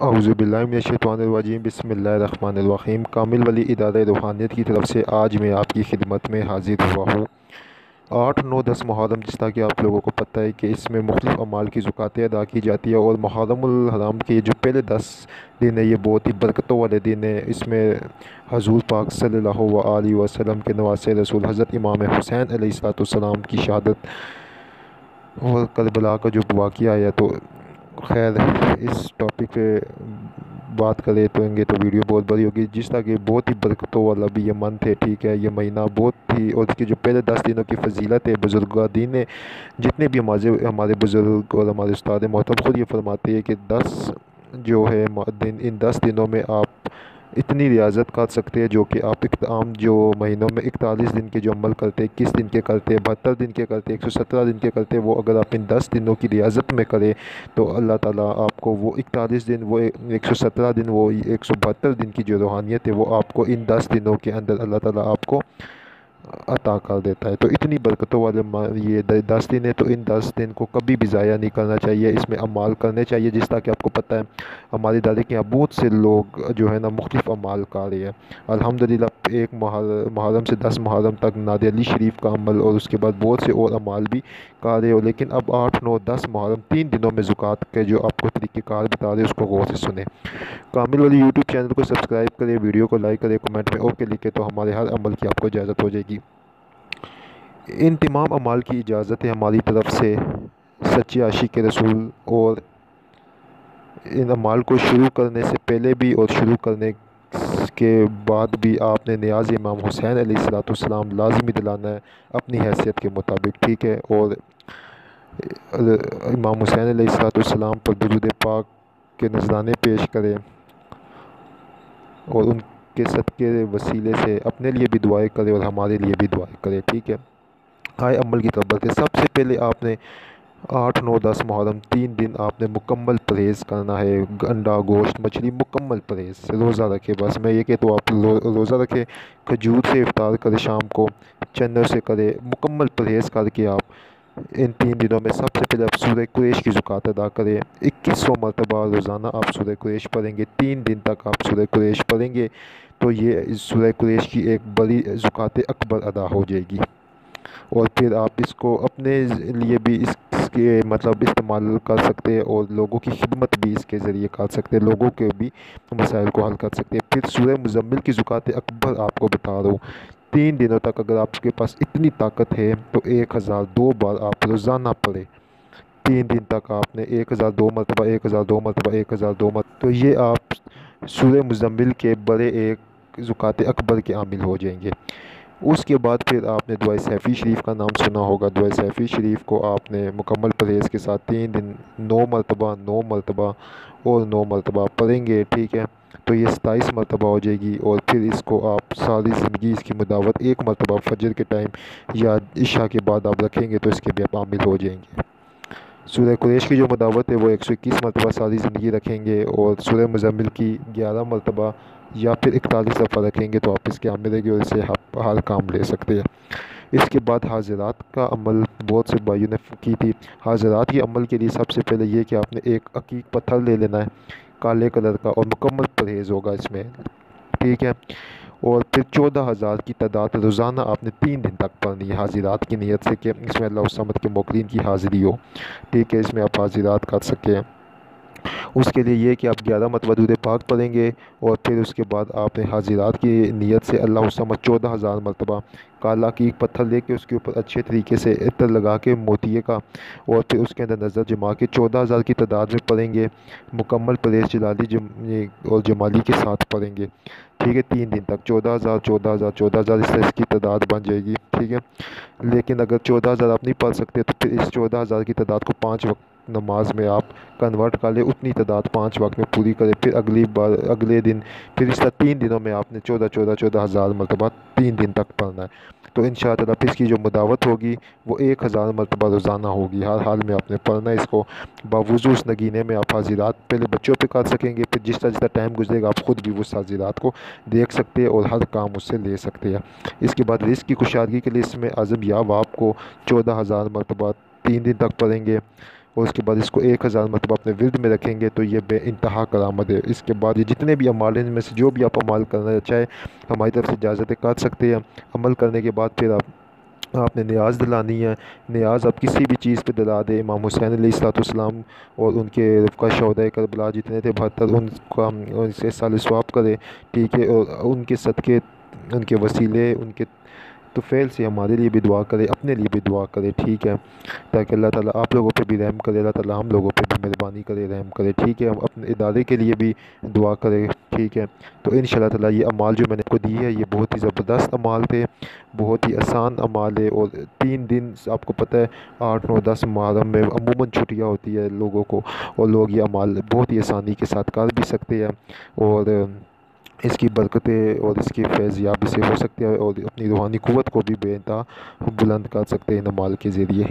اعوذ باللہ من الشیطان الرجیم، بسم اللہ الرحمن الرحیم۔ کامل ولی ادارہ روحانیت کی طرف سے آج میں آپ کی خدمت میں حاضر ہوا ہوں۔ 8، 9، 10 محرم، جس طرح کہ آپ لوگوں کو پتہ ہے کہ اس میں مختلف اعمال کی زکوٰۃ ادا کی جاتی ہے، اور محرم الحرام کے جو پہلے 10 دن ہے یہ بہت ہی برکتوں والے دن ہے۔ اس میں حضور پاک صلی اللہ علیہ وسلم کے نواسے رسول حضرت امام حسین علیہ السلام کی شہادت اور کربلا کا جو واقعہ ہے، تو خیر اس ٹاپک پہ بات کریں تو ویڈیو بہت بڑی ہوگی۔ جس طرح کہ بہت ہی برکتوں والا بھی یہ منتھ ہے، ٹھیک ہے، یہ مہینہ بہت ہی، اور اس کے جو پہلے 10 دنوں کی فضیلت ہے، بزرگان دین نے جتنے بھی ہمارے بزرگ اور ہمارے استاد محترم خود یہ فرماتے ہیں کہ 10 جو ہے دن، ان 10 دنوں میں آپ اتنی ریاضت کر سکتے ہیں جو کہ آپ عام جو مہینوں میں 41 دن کے جو عمل کرتے ہیں، 21 دن کے کرتے ہیں، 72 دن کے کرتے ہیں، 117 دن کے کرتے ہیں، وہ اگر آپ ان 10 دنوں کی ریاضت میں کریں تو اللہ تعالیٰ آپ کو وہ 41 دن، وہ 117 دن، وہ 172 دن کی جو روحانیت ہے وہ آپ کو ان 10 دنوں کے اندر اللہ تعالیٰ آپ کو عطا کر دیتا ہے۔ تو اتنی برکتوں والے یہ 10 دن ہے، تو ان 10 دن کو کبھی بھی ضائع نہیں کرنا چاہیے، اس میں اعمال کرنے چاہیے۔ جس طرح کہ آپ کو پتہ ہے ہماری دادی کے یہاں بہت سے لوگ جو ہے نا مختلف اعمال کر رہے ہیں الحمدللہ۔ ایک محرم سے 10 محرم تک نادر علی شریف کا عمل، اور اس کے بعد بہت سے اور اعمال بھی کر رہے ہو، لیکن اب 8، 9، 10 محرم 3 دنوں میں زکوٰۃ کے جو آپ کو طریقہ کار بتا رہے ہیں اس کو غور سے سنیں۔ کامل والی یوٹیوب چینل کو سبسکرائب کرے، ویڈیو کو لائک کرے، کمنٹ میں اوکے لکھے، تو ہمارے ہر عمل کی آپ کو اجازت ہو جائے گی۔ ان تمام اعمال کی اجازت ہے ہماری طرف سے سچے عاشق رسول، اور ان اعمال کو شروع کرنے سے پہلے بھی اور شروع کرنے کے بعد بھی آپ نے نیاز امام حسین علیہ السلام لازمی دلانا ہے اپنی حیثیت کے مطابق، ٹھیک ہے، اور امام حسین علیہ السلام پر درود پاک کے نذرانے پیش کریں، اور ان کے صدقے وسیلے سے اپنے لیے بھی دعائیں کریں اور ہمارے لیے بھی دعائیں کریں، ٹھیک ہے۔ آئے عمل کی طرف بڑھتے ہیں۔ سب سے پہلے آپ نے 8، 9، 10 محرم 3 دن آپ نے مکمل پرہیز کرنا ہے، انڈا، گوشت، مچھلی، مکمل پرہیز، روزہ رکھے۔ بس میں یہ کہتا ہوں آپ روزہ رکھے، کھجور سے افطار کرے، شام کو چنوں سے کرے، مکمل پرہیز کر کے آپ ان 3 دنوں میں سب سے پہلے آپ سورہ قریش کی زکوٰۃ ادا کریں۔ 2100 مرتبہ روزانہ آپ سورہ قریش پڑھیں گے، 3 دن تک آپ سورہ قریش پڑھیں گے، تو یہ سورہ قریش کی ایک بڑی زکوٰۃ اکبر ادا ہو جائے گی۔ اور پھر آپ اس کو اپنے لیے بھی اس کے مطلب استعمال کر سکتے ہیں، اور لوگوں کی خدمت بھی اس کے ذریعے کر سکتے ہیں، لوگوں کے بھی مسائل کو حل کر سکتے ہیں۔ پھر سورہ مزمل کی زکوٰۃ اکبر آپ کو بتا رہا ہوں، 3 دنوں تک اگر آپ کے پاس اتنی طاقت ہے تو 1002 بار آپ روزانہ پڑھیں۔ 3 دن تک آپ نے 1002 مرتبہ، 1002 مرتبہ، 1002 مرتبہ، تو یہ آپ سورہ مزمل کے بڑے ایک زکوٰۃ اکبر کے عامل ہو جائیں گے۔ اس کے بعد پھر آپ نے دعائے سیفی شریف کا نام سنا ہوگا۔ دعائے سیفی شریف کو آپ نے مکمل پرہیز کے ساتھ 3 دن 9 مرتبہ، 9 مرتبہ اور 9 مرتبہ پڑھیں گے، ٹھیک ہے، تو یہ 27 مرتبہ ہو جائے گی۔ اور پھر اس کو آپ ساری زندگی اس کی مداوت 1 مرتبہ فجر کے ٹائم یا عشاء کے بعد آپ رکھیں گے تو اس کے بھی آپ عامل ہو جائیں گے۔ سورہ قریش کی جو مداوت ہے وہ 121 مرتبہ ساری زندگی رکھیں گے، اور سورہ مزمل کی 11 مرتبہ یا پھر 41 دفعہ رکھیں گے تو آپ اس کے عامل رہیں گے، اور اسے ہر کام لے سکتے ہیں۔ اس کے بعد حاضرات کا عمل بہت سے بھائیوں نے کی تھی۔ حاضرات کے عمل کے لیے سب سے پہلے یہ کہ آپ نے ایک عقیق پتھر لے لینا ہے کالے کلر کا، اور مکمل پرہیز ہوگا اس میں، ٹھیک ہے، اور پھر 14,000 کی تعداد روزانہ آپ نے 3 دن تک پڑھنی ہے حاضرات کی نیت سے کہ اس میں اللہ الصمد کے موقرین کی حاضری ہو، ٹھیک ہے، اس میں آپ حاضرات کر سکیں۔ اس کے لیے یہ کہ آپ 11 مرتبہ درود پاک پڑھیں گے، اور پھر اس کے بعد آپ نے حاضرات کی نیت سے اللہ الصمد 14,000 مرتبہ کالا عقیق پتھر لے کے اس کے اوپر اچھے طریقے سے عطر لگا کے موتیے کا، اور پھر اس کے اندر نظر جما کے 14,000 کی تعداد میں پڑھیں گے، مکمل پرہیز جلالی اور جمالی کے ساتھ پڑھیں گے، ٹھیک ہے، 3 دن تک 14,000 14,000 14,000 اس طرح اس کی تعداد بن جائے گی، ٹھیک ہے۔ لیکن اگر 14,000 آپ نہیں پڑھ سکتے تو پھر اس 14,000 کی تعداد کو 5 وقت نماز میں آپ کنورٹ کر لیں، اتنی تعداد 5 وقت میں پوری کریں، پھر اگلے دن پھر اس طرح 3 دنوں میں آپ نے 14,000 مرتبہ 3 دن تک پڑھنا ہے۔ تو انشاءاللہ پھر اس کی جو مداوت ہوگی وہ 1,000 مرتبہ روزانہ ہوگی، ہر حال میں آپ نے پڑھنا ہے اس کو باوضو۔ اس نگینے میں آپ حاضرات پہلے بچوں پہ کر سکیں گے، پھر جس طرح ٹائم گزرے گا آپ خود بھی اس حاضرات کو دیکھ سکتے ہیں اور ہر کام اس سے لے سکتے ہیں۔ اس کے بعد رزق کی کشادگی کے لیے اس میں عزم یا آپ کو 14,000 مرتبہ 3 دن تک پڑھیں گے، اور اس کے بعد اس کو 1000 مرتبہ اپنے ورد میں رکھیں گے تو یہ بے انتہا کرامت ہے۔ اس کے بعد یہ جتنے بھی اعمال ہیں ان میں سے جو بھی آپ اعمال کرنا چاہے ہماری طرف سے اجازت ہے کر سکتے ہیں۔ عمل کرنے کے بعد پھر آپ نے نیاز دلانی ہے، نیاز آپ کسی بھی چیز پہ دلا دے۔ امام حسین علیہ السلام اور ان کے رفقا شہدائے کربلا جتنے تھے 72 ان کا ان سے سال ثواب کرے، ٹھیک ہے، اور ان کے صدقے، ان کے وسیلے، ان کے طفیل سے ہمارے لیے بھی دعا کرے، اپنے لیے بھی دعا کرے، ٹھیک ہے، تاکہ اللہ تعالیٰ آپ لوگوں پہ بھی رحم کرے، اللہ تعالیٰ ہم لوگوں پہ بھی مہربانی کرے، رحم کرے، ٹھیک ہے، ہم اپنے ادارے کے لیے بھی دعا کرے، ٹھیک ہے۔ تو ان شاء اللہ تعالیٰ یہ اعمال جو میں نے آپ کو دی ہے یہ بہت ہی زبردست اعمال تھے، بہت ہی آسان اعمال ہے، اور 3 دن آپ کو پتہ ہے 8، 9، 10 محرم میں عموماً چھٹیاں ہوتی ہے لوگوں کو، اور لوگ یہ اعمال بہت ہی آسانی کے ساتھ کر بھی سکتے ہیں، اور اس کی برکتیں اور اس کی فیض یابی سے ہو سکتے ہیں، اور اپنی روحانی قوت کو بھی بے انتہا بلند کر سکتے ہیں ان اعمال کے ذریعے۔